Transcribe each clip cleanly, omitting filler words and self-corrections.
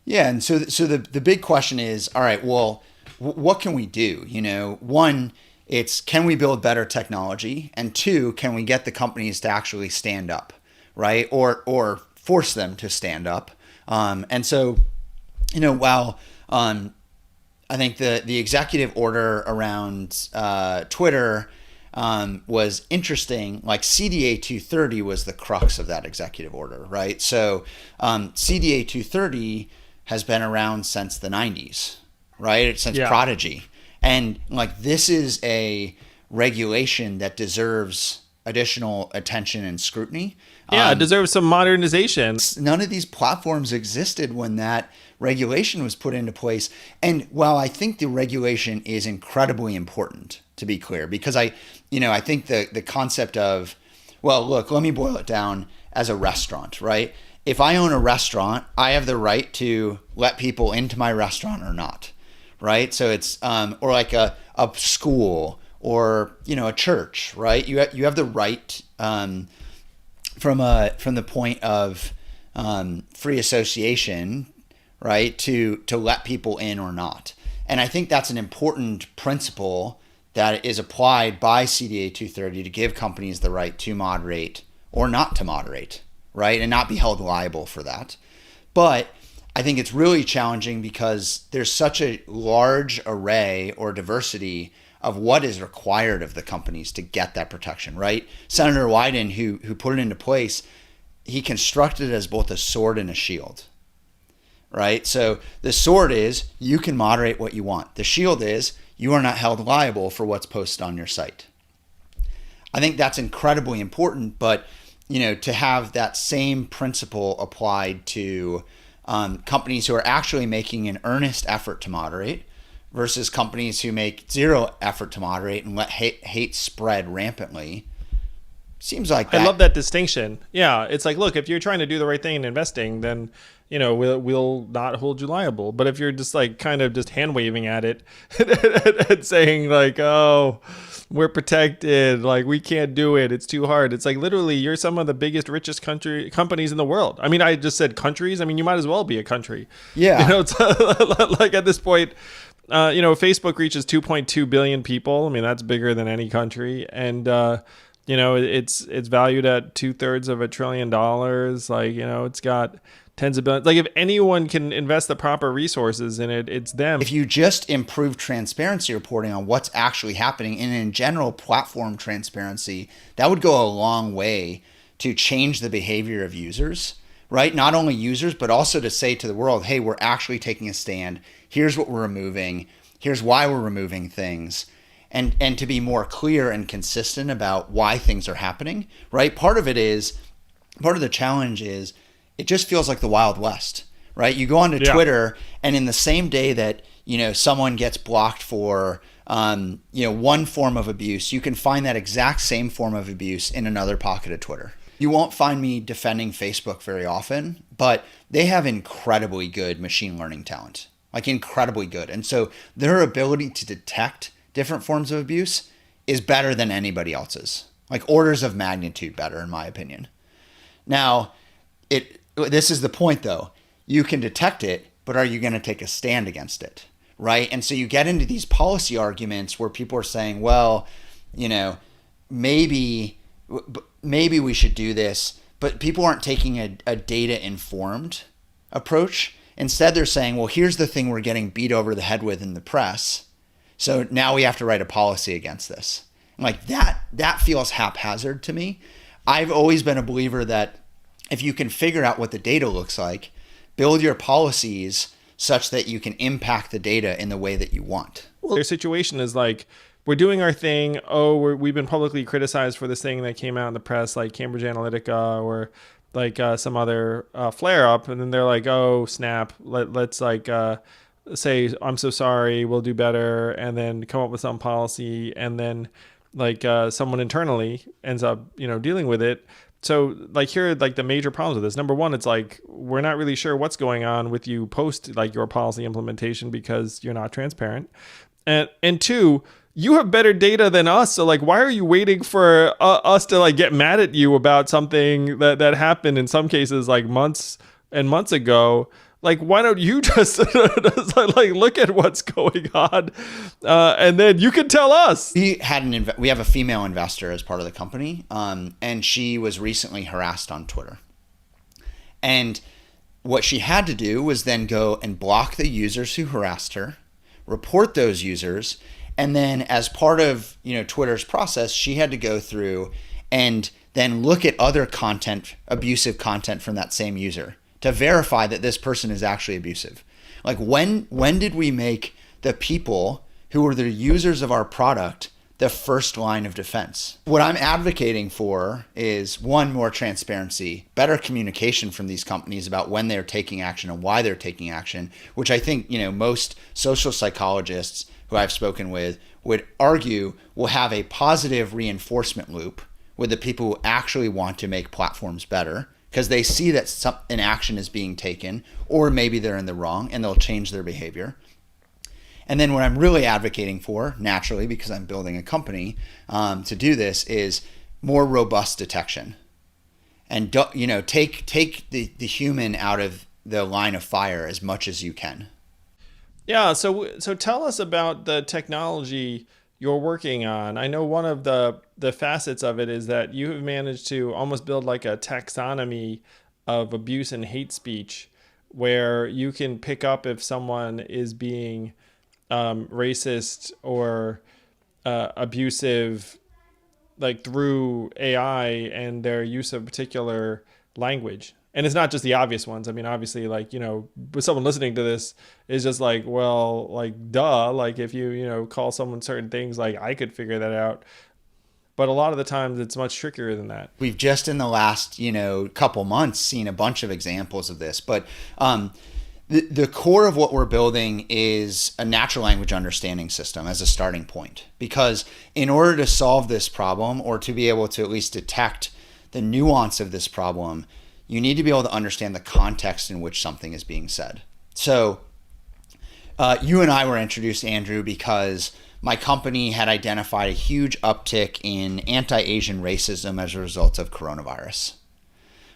Yeah, and so the big question is, all right, well, what can we do? One, it's can we build better technology, and two, can we get the companies to actually stand up, right? Or force them to stand up. And so, while I think the executive order around Twitter was interesting. Like CDA 230 was the crux of that executive order, right? So CDA 230 has been around since the 90s, right? Since Yeah. Prodigy. And like this is a regulation that deserves additional attention and scrutiny. Yeah, it deserves some modernization. None of these platforms existed when that regulation was put into place. And while I think the regulation is incredibly important, to be clear, because I think the concept of, well, look, let me boil it down as a restaurant, right? If I own a restaurant, I have the right to let people into my restaurant or not, right? So it's or like a school or a church, right? You have the right from the point of free association, right, to let people in or not. And I think that's an important principle that is applied by CDA 230 to give companies the right to moderate or not to moderate, right, and not be held liable for that. But I think it's really challenging because there's such a large array or diversity of what is required of the companies to get that protection, right? Senator Wyden, who put it into place, he constructed it as both a sword and a shield, right? So the sword is you can moderate what you want. The shield is you are not held liable for what's posted on your site. I think that's incredibly important, but to have that same principle applied to companies who are actually making an earnest effort to moderate versus companies who make zero effort to moderate and let hate spread rampantly. Seems like that. I love that distinction. Yeah, it's like, look, if you're trying to do the right thing in investing, then we'll not hold you liable. But if you're just like kind of just hand waving at it and saying like, oh, we're protected, like we can't do it, it's too hard. It's like literally you're some of the biggest, richest companies in the world. I mean, I just said countries. I mean, you might as well be a country. Yeah. It's like at this point, Facebook reaches 2.2 billion people. I mean, that's bigger than any country, and it's valued at 2/3 of $1 trillion. Like, it's got tens of billions. Like, if anyone can invest the proper resources in it, it's them. If you just improve transparency reporting on what's actually happening and in general platform transparency, that would go a long way to change the behavior of users, right? Not only users, but also to say to the world, hey, we're actually taking a stand. Here's what we're removing. Here's why we're removing things. And to be more clear and consistent about why things are happening, right? Part of the challenge is it just feels like the Wild West, right? You go onto Twitter and in the same day that, someone gets blocked for, one form of abuse, you can find that exact same form of abuse in another pocket of Twitter. You won't find me defending Facebook very often, but they have incredibly good machine learning talent, like incredibly good. And so their ability to detect different forms of abuse is better than anybody else's, like orders of magnitude better, in my opinion. Now, this is the point though. You can detect it, but are you going to take a stand against it, right? And so you get into these policy arguments where people are saying, well, maybe we should do this, but people aren't taking a data-informed approach. Instead, they're saying, well, here's the thing we're getting beat over the head with in the press. So now we have to write a policy against this. Like that feels haphazard to me. I've always been a believer that if you can figure out what the data looks like, build your policies such that you can impact the data in the way that you want. Well, their situation is like, we're doing our thing. Oh, we've been publicly criticized for this thing that came out in the press, like Cambridge Analytica or like some other flare up. And then they're like, oh, snap. Let's like say, I'm so sorry, we'll do better. And then come up with some policy. And then like someone internally ends up, dealing with it. So like here are like the major problems with this. Number one, it's like we're not really sure what's going on with you post like your policy implementation because you're not transparent. And two, you have better data than us. So like, why are you waiting for us to like get mad at you about something that happened in some cases like months and months ago? Like, why don't you just like look at what's going on, and then you can tell us. We have a female investor as part of the company, and she was recently harassed on Twitter. And what she had to do was then go and block the users who harassed her, report those users, and then as part of Twitter's process, she had to go through and then look at other content, abusive content from that same user, to verify that this person is actually abusive. Like when did we make the people who are the users of our product the first line of defense? What I'm advocating for is, one, more transparency, better communication from these companies about when they're taking action and why they're taking action, which I think most social psychologists who I've spoken with would argue will have a positive reinforcement loop with the people who actually want to make platforms better, because they see that an action is being taken, or maybe they're in the wrong and they'll change their behavior. And then what I'm really advocating for, naturally, because I'm building a company to do this, is more robust detection. And take the human out of the line of fire as much as you can. Yeah. So tell us about the technology you're working on. I know one of the facets of it is that you have managed to almost build like a taxonomy of abuse and hate speech, where you can pick up if someone is being racist or abusive, like through AI and their use of particular language. And it's not just the obvious ones. I mean, obviously, like, with someone listening to this is just like, well, like, duh, like if you call someone certain things, like I could figure that out. But a lot of the times it's much trickier than that. We've just in the last, couple months seen a bunch of examples of this. But the core of what we're building is a natural language understanding system as a starting point. Because in order to solve this problem, or to be able to at least detect the nuance of this problem, you need to be able to understand the context in which something is being said. So you and I were introduced, Andrew, because my company had identified a huge uptick in anti-Asian racism as a result of coronavirus,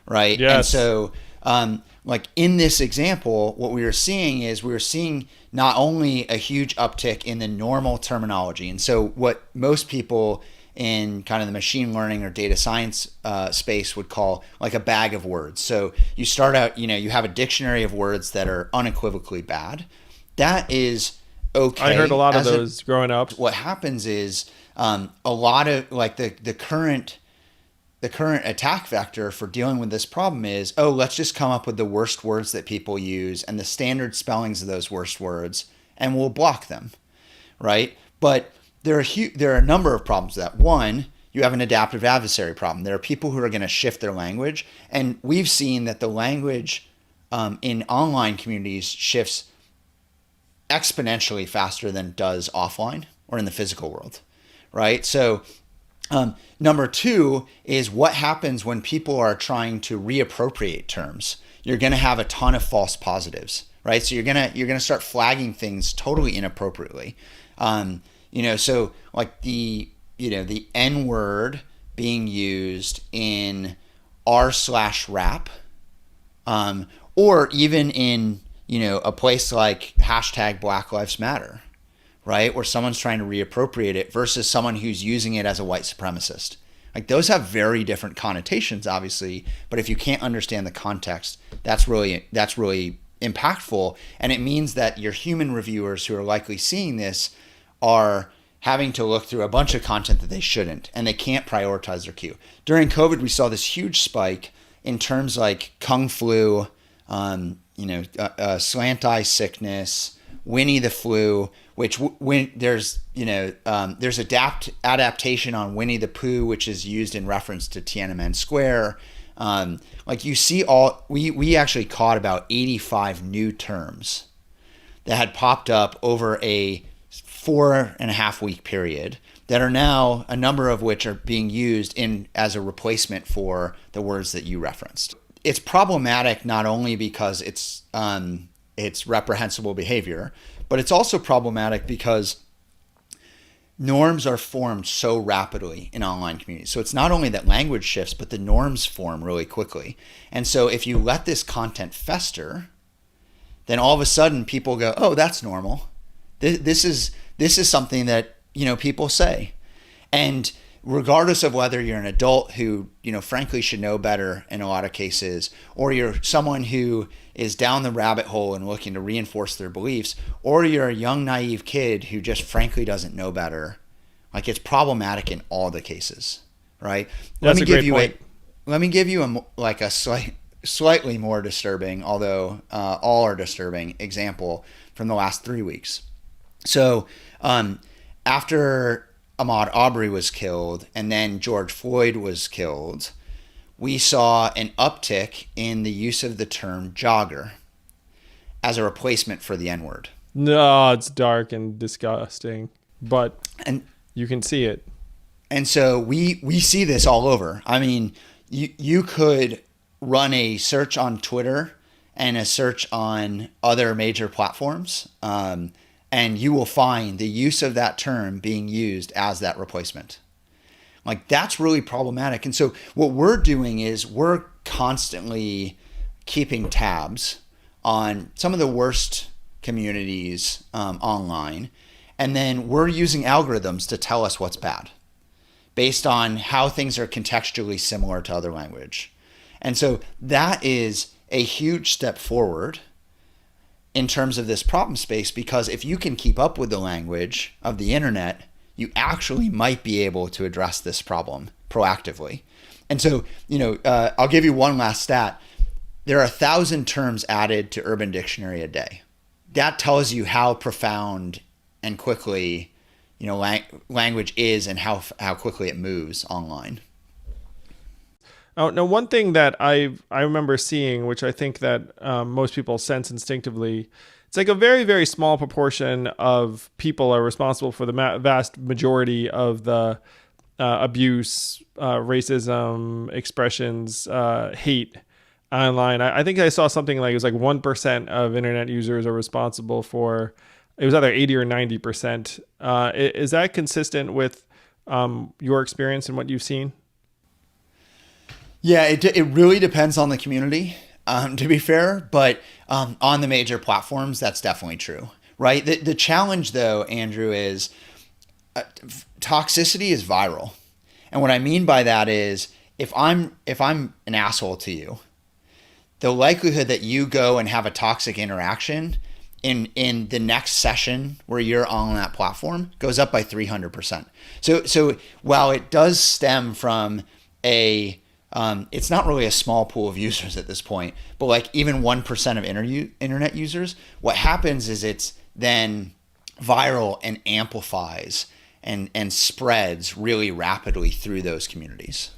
right? Yes. And so like in this example, what we were seeing not only a huge uptick in the normal terminology. And so what most people in kind of the machine learning or data science space would call like a bag of words. So you start out, you have a dictionary of words that are unequivocally bad. That is okay. I heard a lot of those growing up. What happens is a lot of like the current attack vector for dealing with this problem is, let's just come up with the worst words that people use and the standard spellings of those worst words, and we'll block them, right? But there are a number of problems with that. One, you have an adaptive adversary problem. There are people who are going to shift their language, and we've seen that the language in online communities shifts exponentially faster than it does offline or in the physical world, right? So number two is what happens when people are trying to reappropriate terms. You're going to have a ton of false positives, right? So you're gonna start flagging things totally inappropriately. So like the N word being used in r/rap, or even in a place like hashtag Black Lives Matter, right? Where someone's trying to reappropriate it versus someone who's using it as a white supremacist. Like those have very different connotations, obviously, but if you can't understand the context, that's really impactful. And it means that your human reviewers who are likely seeing this are having to look through a bunch of content that they shouldn't, and they can't prioritize their queue. During COVID, we saw this huge spike in terms like Kung Flu, slant eye sickness, Winnie the Flu, which when there's adaptation on Winnie the Pooh, which is used in reference to Tiananmen Square. Like you see we actually caught about 85 new terms that had popped up over a 4.5 week period that are now, a number of which are being used as a replacement for the words that you referenced. It's problematic not only because it's reprehensible behavior, but it's also problematic because norms are formed so rapidly in online communities. So it's not only that language shifts, but the norms form really quickly. And so if you let this content fester, then all of a sudden people go, oh, that's normal. This is something that, people say. And regardless of whether you're an adult who, frankly should know better in a lot of cases, or you're someone who is down the rabbit hole and looking to reinforce their beliefs, or you're a young, naive kid who just frankly doesn't know better, like it's problematic in all the cases, right? That's a great point. Let me give you a slightly more disturbing, although all are disturbing, example from the last 3 weeks. So after Ahmaud Arbery was killed and then George Floyd was killed, we saw an uptick in the use of the term jogger as a replacement for the N-word. No, it's dark and disgusting, but you can see it. And so we see this all over. I mean, you could run a search on Twitter and a search on other major platforms, and you will find the use of that term being used as that replacement. Like, that's really problematic. And so what we're doing is we're constantly keeping tabs on some of the worst communities online, and then we're using algorithms to tell us what's bad based on how things are contextually similar to other language. And so that is a huge step forward in terms of this problem space, because if you can keep up with the language of the internet, you actually might be able to address this problem proactively. And so, I'll give you one last stat. There are 1,000 terms added to Urban Dictionary a day. That tells you how profound and quickly, language is and how quickly it moves online. Oh, now one thing that I remember seeing, which I think that most people sense instinctively, it's like a very, very small proportion of people are responsible for the vast majority of the abuse, racism, expressions, hate online. I think I saw something like it was like 1% of internet users are responsible for, it was either 80 or 90%. Is that consistent with your experience and what you've seen? Yeah, it really depends on the community, to be fair, but on the major platforms, that's definitely true, right? The challenge, though, Andrew, is toxicity is viral. And what I mean by that is if I'm an asshole to you, the likelihood that you go and have a toxic interaction in the next session where you're on that platform goes up by 300%. So while it does stem from it's not really a small pool of users at this point, but like even 1% of internet users, what happens is it's then viral and amplifies and spreads really rapidly through those communities.